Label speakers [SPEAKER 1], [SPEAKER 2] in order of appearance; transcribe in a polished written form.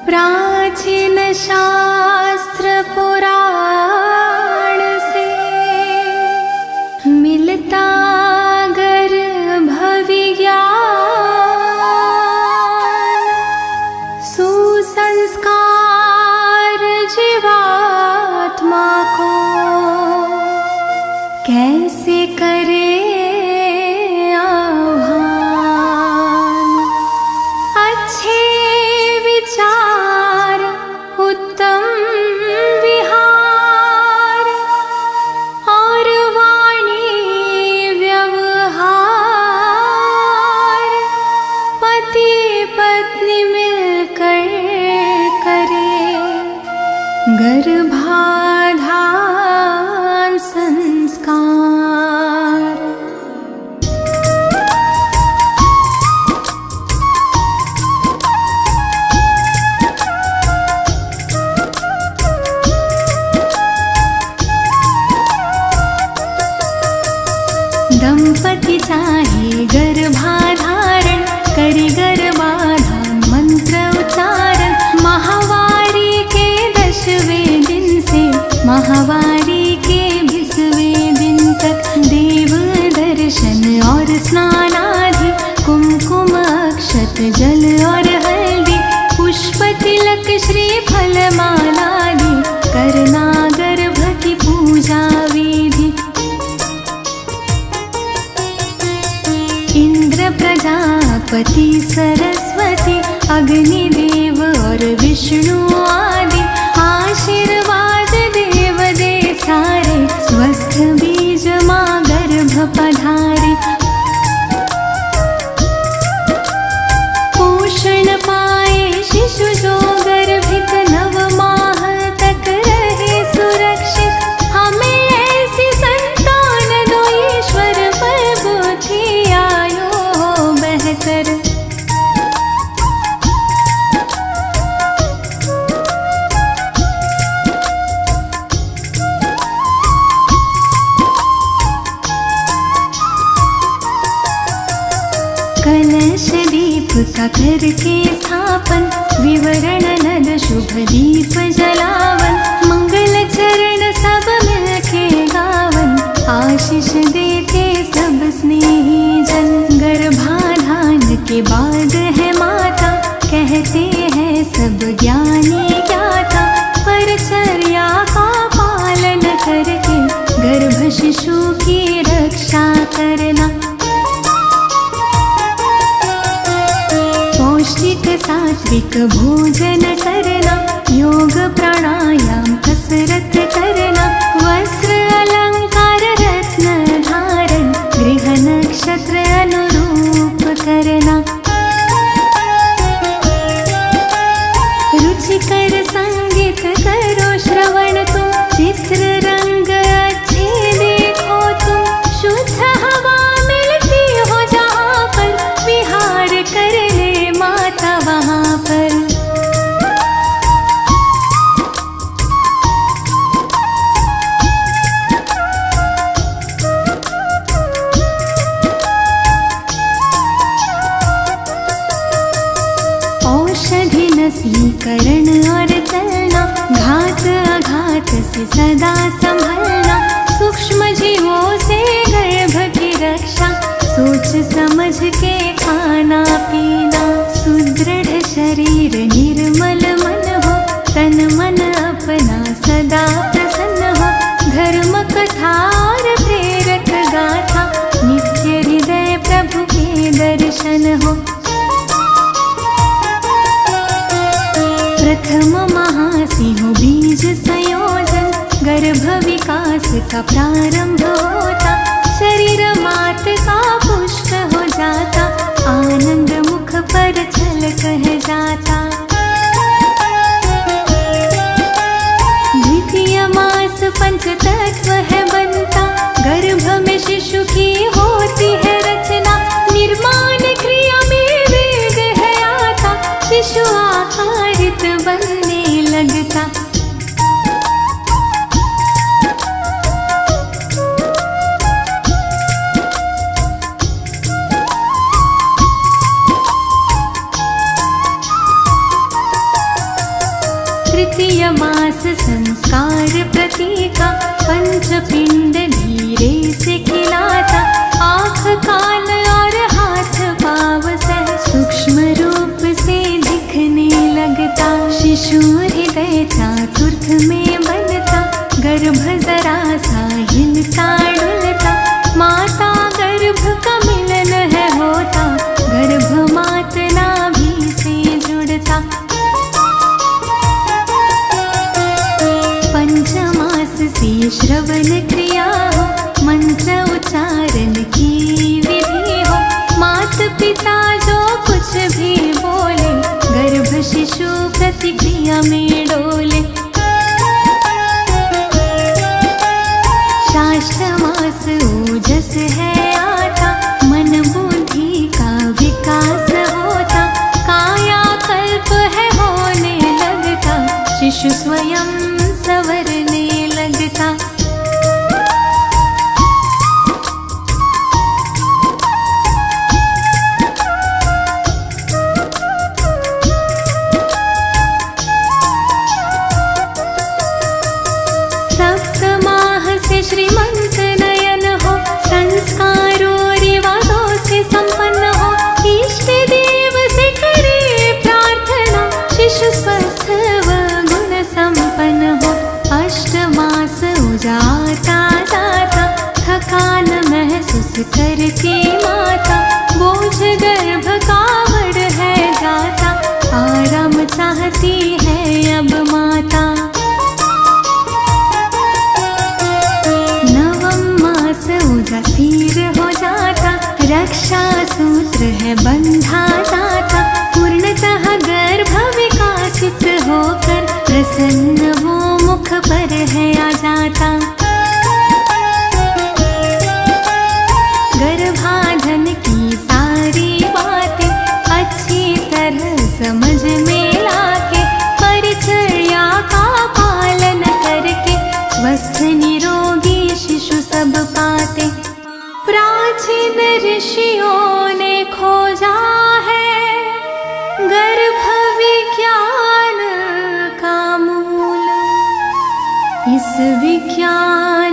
[SPEAKER 1] प्राचीन शास्त्र पुराण से मिलता गर्भ विज्ञान, सुसंस्कार जीवात्मा को कैसे करे आह्वान। अच्छे विचार उत्तम विहार और वाणी व्यवहार, पति पत्नी मिलकर करे गर्भाधान संस्कार। दंपति चाहे गर्भाधारण, करी गर्भाधान मंत्र उच्चारण। माहवारी के 10वें दिन से माहवारी के 20वें दिन तक देव दर्शन और स्नान आदि, कुमकुम अक्षत जल और हल्दी, पुष्प तिलक श्रीफल मालादि, करना गर्भ की पूजा विधि। इंद्र प्रजापति सरस्वती अग्निदेव और विष्णु आदि आशीर्वाद देव दे सारे, स्वस्थ बीज माँ गर्भ पधारे। पोषण पाए शिशु जो गर्भित, 9 माह तक रहे सुरक्षित। हमें ऐसी संतान दो ईश्वर, पर बुद्धि आयु हो बेहतर। कलश दीप का करके स्थापन, विवरण नद शुभ दीप जलावन। मंगल चरण सब मिलके गावन, आशीष देते सब स्नेही जन। गर्भाधान के बाद है माता, कहते हैं सब ज्ञानी ज्ञाता। परिचर्या का पालन करके गर्भ शिशु की रक्षा करना। पौष्टिक सात्विक भोजन करना, योग प्राणायाम कसरत करना। वस्त्र अलंकार रत्न धारण, गृह नक्षत्र अनुरूप करना। रुचिकर संगीत करो श्रवण तुम, चित्र रंग अच्छे देखो तुम। शुद्ध हवा मिलती हो जहाँ पर, विहार कर ले माता वहाँ पर। औषधि नसीकरण और चलना, घात आघात से सदा संभलना। सूक्ष्म जीवों से गर्भ की रक्षा, सोच समझ के खाना पीना। सुदृढ़ शरीर निर्मल मन हो, तन मन अपना सदा प्रसन्न हो। धर्म कथा और प्रेरक गाथा, नित्य हृदय प्रभु के दर्शन हो। प्रथम महासिंह बीज संयोजन, गर्भ विकास का प्रारंभ होता। शरीर मात का पुष्ट हो जाता, आनंद मुख पर छल कह जाता। द्वितीय मास पंचतत्व है बनता, गर्भ में शिशु की होती है रचना। निर्माण क्रिया में वेग है आता, शिशु आकारित बनने लगता। तृतीय मास संस्कार प्रतीका पंचपिंड नीरे से खिलाता आँख कान और हाथ पाँव सह सूक्ष्म रूप से दिखने लगता शिशु हृदय चातुर्थ में बनता गर्भ जरा सा हिलता डुलता माता गर्भ का मिलन है होता गर्भ मात नाभि से जुड़ता पंचमास से श्रवण क्रिया हो मंत्र उच्चारण की विधि हो मात पिता जो कुछ भी बोले गर्भ शिशु प्रतिक्रिया में डोले शास्त्रमास ओजस है आता मन बुद्धि का विकास होता कायाकल्प है होने लगता शिशु स्वयं संवरने लगता सप्तमाह से श्रीमंत नयन हो संस्कारों रिवाजों से संपन्न हो इष्ट देव से करे प्रार्थना शिशु स्वस्थ व गुण संपन्न हो अष्टमास उजाता जाता थकान महसूस करती माता बोझ गर्भ का बढ़ है जाता आराम चाहती है अब माता स्थिर हो जाता रक्षा सूत्र है बंधा जाता पूर्णतः गर्भ विकासित होकर प्रसन्न वो मुख पर है आ जाता गर्भाधान की सारी बातें अच्छी तरह समझ में लाके परिचर्या का पालन करके स्वस्थ निरोगी शिशु सब पाते प्राचीन ऋषियों ने खोजा है गर्भ विज्ञान का मूल इस विज्ञान